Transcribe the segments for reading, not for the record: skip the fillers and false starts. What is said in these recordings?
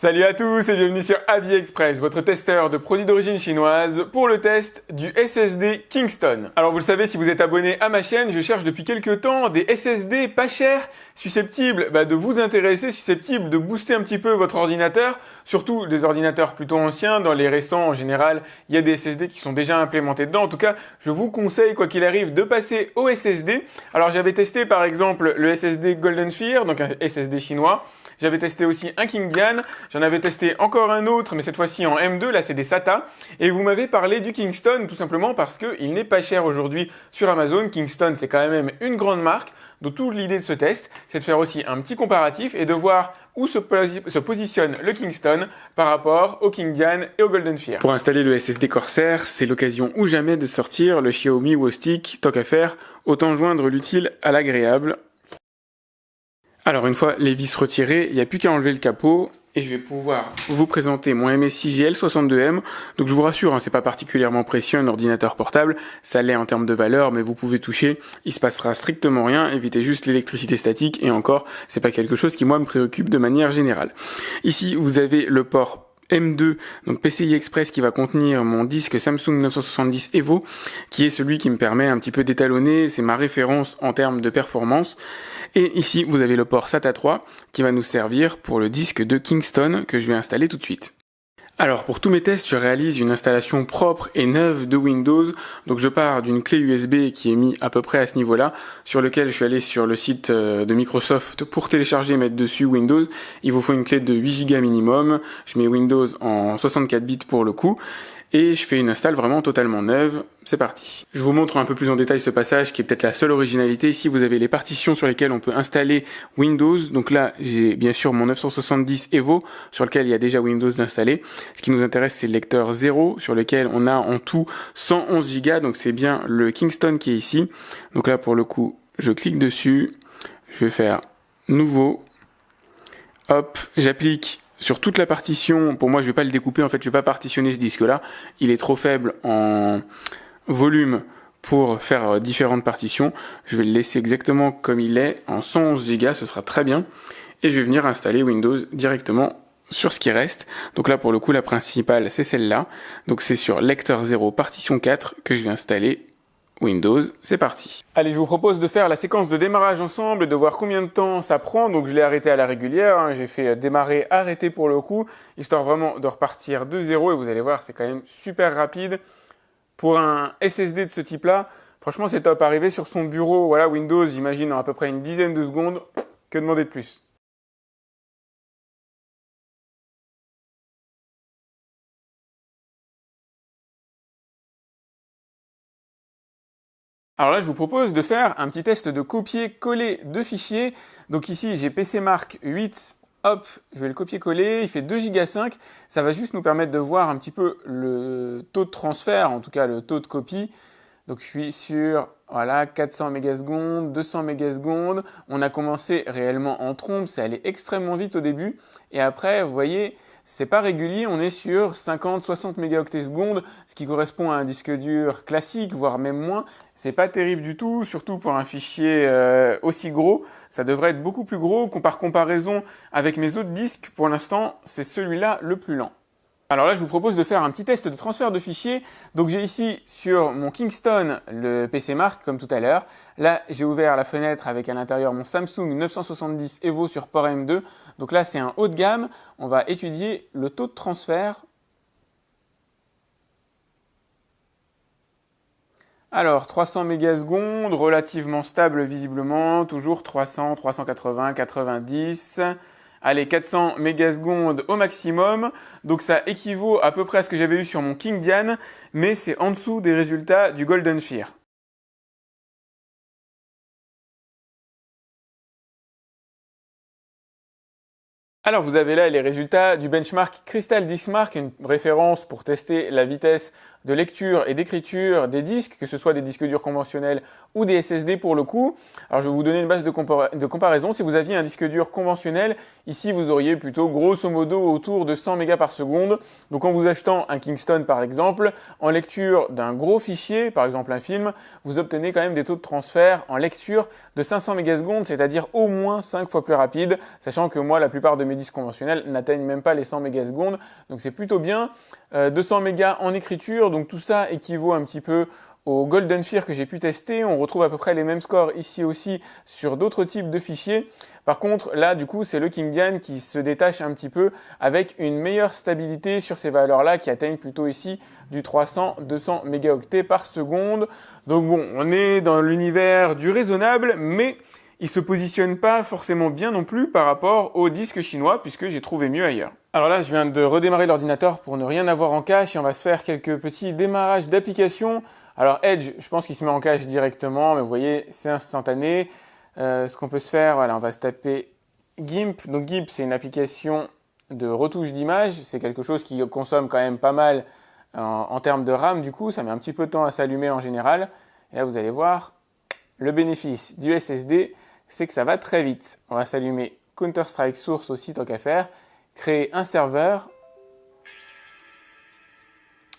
Salut à tous et bienvenue sur AviExpress, votre testeur de produits d'origine chinoise pour le test du SSD Kingston. Alors vous le savez, si vous êtes abonné à ma chaîne, je cherche depuis quelques temps des SSD pas chers, susceptibles de vous intéresser, susceptibles de booster un petit peu votre ordinateur, surtout des ordinateurs plutôt anciens. Dans les récents, en général, il y a des SSD qui sont déjà implémentés dedans. En tout cas, je vous conseille, quoi qu'il arrive, de passer au SSD. Alors j'avais testé par exemple le SSD Golden Sphere, donc un SSD chinois. J'avais testé aussi un Kingdian, j'en avais testé encore un autre, mais cette fois-ci en M2, là c'est des SATA. Et vous m'avez parlé du Kingston, tout simplement parce qu'il n'est pas cher aujourd'hui sur Amazon. Kingston, c'est quand même une grande marque. Donc toute l'idée de ce test, c'est de faire aussi un petit comparatif et de voir où se positionne le Kingston par rapport au Kingdian et au Golden Sphere. Pour installer le SSD Corsair, c'est l'occasion ou jamais de sortir le Xiaomi WoStick. Tant qu'à faire, autant joindre l'utile à l'agréable. Alors une fois les vis retirées, il n'y a plus qu'à enlever le capot et je vais pouvoir vous présenter mon MSI GL62M. Donc je vous rassure, c'est pas particulièrement précieux un ordinateur portable, ça l'est en termes de valeur, mais vous pouvez toucher, il se passera strictement rien, évitez juste l'électricité statique et encore, c'est pas quelque chose qui moi me préoccupe de manière générale. Ici vous avez le port M2, donc PCI Express, qui va contenir mon disque Samsung 970 Evo, qui est celui qui me permet un petit peu d'étalonner, c'est ma référence en termes de performance. Et ici, vous avez le port SATA 3, qui va nous servir pour le disque de Kingston, que je vais installer tout de suite. Alors pour tous mes tests, je réalise une installation propre et neuve de Windows. Donc je pars d'une clé USB qui est mise à peu près à ce niveau-là, sur lequel je suis allé sur le site de Microsoft pour télécharger et mettre dessus Windows. Il vous faut une clé de 8 Go minimum. Je mets Windows en 64 bits pour le coup. Et je fais une install vraiment totalement neuve. C'est parti. Je vous montre un peu plus en détail ce passage qui est peut-être la seule originalité. Ici, vous avez les partitions sur lesquelles on peut installer Windows. Donc là, j'ai bien sûr mon 970 Evo sur lequel il y a déjà Windows installé. Ce qui nous intéresse, c'est le lecteur 0 sur lequel on a en tout 111 Go. Donc c'est bien le Kingston qui est ici. Donc là, pour le coup, je clique dessus. Je vais faire nouveau. Hop, j'applique sur toute la partition. Pour moi, je vais pas le découper, en fait, je vais pas partitionner ce disque-là. Il est trop faible en volume pour faire différentes partitions. Je vais le laisser exactement comme il est, en 111 Go, ce sera très bien. Et je vais venir installer Windows directement sur ce qui reste. Donc là, pour le coup, la principale, c'est celle-là. Donc c'est sur lecteur 0, partition 4, que je vais installer Windows, c'est parti. Allez, je vous propose de faire la séquence de démarrage ensemble et de voir combien de temps ça prend. Donc je l'ai arrêté à la régulière, j'ai fait démarrer, arrêter pour le coup, histoire vraiment de repartir de zéro et vous allez voir, c'est quand même super rapide. Pour un SSD de ce type-là, franchement c'est top. Arriver sur son bureau, voilà, Windows, j'imagine en à peu près une dizaine de secondes, que demander de plus? Alors là, je vous propose de faire un petit test de copier-coller de fichiers. Donc ici, j'ai PCMark 8. Hop, je vais le copier-coller. Il fait 2 Go 5. Ça va juste nous permettre de voir un petit peu le taux de transfert, en tout cas le taux de copie. Donc je suis sur, voilà, 400 mégasecondes, 200 mégasecondes. On a commencé réellement en trombe, c'est allé extrêmement vite au début. Et après, vous voyez, c'est pas régulier, on est sur 50-60 mégaoctets secondes, ce qui correspond à un disque dur classique, voire même moins. C'est pas terrible du tout, surtout pour un fichier aussi gros. Ça devrait être beaucoup plus gros. Par comparaison avec mes autres disques, pour l'instant, c'est celui-là le plus lent. Alors là, je vous propose de faire un petit test de transfert de fichiers. Donc j'ai ici sur mon Kingston le PCMark comme tout à l'heure. Là, j'ai ouvert la fenêtre avec à l'intérieur mon Samsung 970 Evo sur port M2. Donc là, c'est un haut de gamme. On va étudier le taux de transfert. Alors, 300 mégasecondes, relativement stable visiblement, toujours 300, 380, 90... Allez, 400 mégasecondes au maximum. Donc ça équivaut à peu près à ce que j'avais eu sur mon Kingdian, mais c'est en dessous des résultats du Golden Sphere. Alors vous avez là les résultats du benchmark Crystal Diskmark, une référence pour tester la vitesse de lecture et d'écriture des disques, que ce soit des disques durs conventionnels ou des SSD pour le coup. Alors je vais vous donner une base de comparaison. Si vous aviez un disque dur conventionnel, ici vous auriez plutôt grosso modo autour de 100 mégas par seconde. Donc en vous achetant un Kingston par exemple, en lecture d'un gros fichier, par exemple un film, vous obtenez quand même des taux de transfert en lecture de 500 mégasecondes, c'est-à-dire au moins 5 fois plus rapide, sachant que moi la plupart de mes disques conventionnels n'atteignent même pas les 100 mégasecondes, donc c'est plutôt bien. 200 mégas en écriture, donc tout ça équivaut un petit peu au Golden Fear que j'ai pu tester. On retrouve à peu près les mêmes scores ici aussi sur d'autres types de fichiers. Par contre, là, du coup, c'est le Kingdian qui se détache un petit peu avec une meilleure stabilité sur ces valeurs-là qui atteignent plutôt ici du 300-200 mégaoctets par seconde. Donc bon, on est dans l'univers du raisonnable, mais il se positionne pas forcément bien non plus par rapport aux disques chinois puisque j'ai trouvé mieux ailleurs. Alors là, je viens de redémarrer l'ordinateur pour ne rien avoir en cache et on va se faire quelques petits démarrages d'applications. Alors Edge, je pense qu'il se met en cache directement, mais vous voyez, c'est instantané. Ce qu'on peut se faire, voilà, on va se taper GIMP. Donc GIMP, c'est une application de retouche d'image. C'est quelque chose qui consomme quand même pas mal en termes de RAM. Du coup, ça met un petit peu de temps à s'allumer en général. Et là, vous allez voir, le bénéfice du SSD, c'est que ça va très vite. On va s'allumer Counter-Strike Source aussi, tant qu'à faire. Créer un serveur.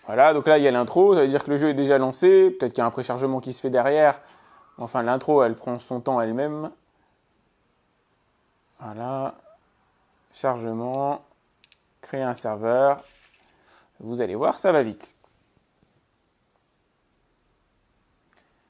Voilà, donc là, il y a l'intro. Ça veut dire que le jeu est déjà lancé. Peut-être qu'il y a un préchargement qui se fait derrière. Enfin, l'intro, elle prend son temps elle-même. Voilà. Chargement. Créer un serveur. Vous allez voir, ça va vite.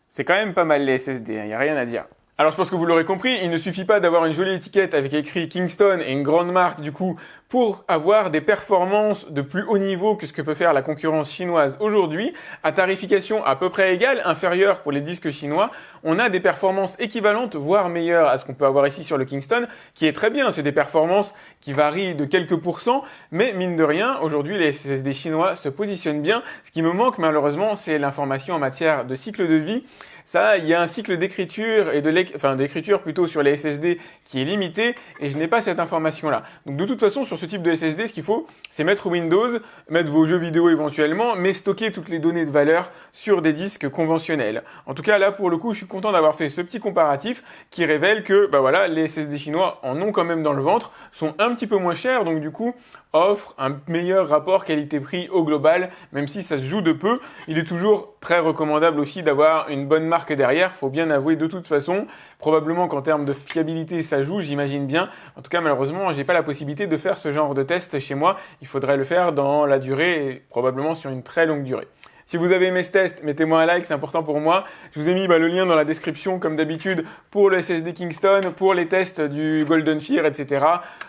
C'est quand même pas mal les SSD, il n'y a rien à dire. Alors je pense que vous l'aurez compris, il ne suffit pas d'avoir une jolie étiquette avec écrit Kingston et une grande marque du coup pour avoir des performances de plus haut niveau que ce que peut faire la concurrence chinoise aujourd'hui. À tarification à peu près égale, inférieure pour les disques chinois, on a des performances équivalentes, voire meilleures à ce qu'on peut avoir ici sur le Kingston, qui est très bien. C'est des performances qui varient de quelques pourcents, mais mine de rien, aujourd'hui les SSD chinois se positionnent bien. Ce qui me manque malheureusement, c'est l'information en matière de cycle de vie. Ça, il y a un cycle d'écriture et d'écriture plutôt sur les SSD qui est limité et je n'ai pas cette information-là. Donc de toute façon, sur ce type de SSD, ce qu'il faut, c'est mettre Windows, mettre vos jeux vidéo éventuellement, mais stocker toutes les données de valeur sur des disques conventionnels. En tout cas, là, pour le coup, je suis content d'avoir fait ce petit comparatif qui révèle que, bah voilà, les SSD chinois en ont quand même dans le ventre, sont un petit peu moins chers, donc du coup, offrent un meilleur rapport qualité-prix au global, même si ça se joue de peu. Il est toujours très recommandable aussi d'avoir une bonne marque derrière, faut bien avouer de toute façon. Probablement qu'en termes de fiabilité, ça joue, j'imagine bien. En tout cas, malheureusement, j'ai pas la possibilité de faire ce genre de test chez moi. Il faudrait le faire dans la durée et probablement sur une très longue durée. Si vous avez aimé ce test, mettez-moi un like, c'est important pour moi. Je vous ai mis le lien dans la description, comme d'habitude, pour le SSD Kingston, pour les tests du Golden Fear, etc.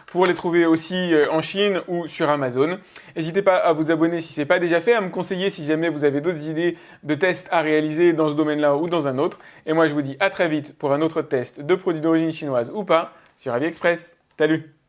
Pour les trouver aussi en Chine ou sur Amazon. N'hésitez pas à vous abonner si ce n'est pas déjà fait, à me conseiller si jamais vous avez d'autres idées de tests à réaliser dans ce domaine-là ou dans un autre. Et moi, je vous dis à très vite pour un autre test de produits d'origine chinoise ou pas sur AliExpress. Salut!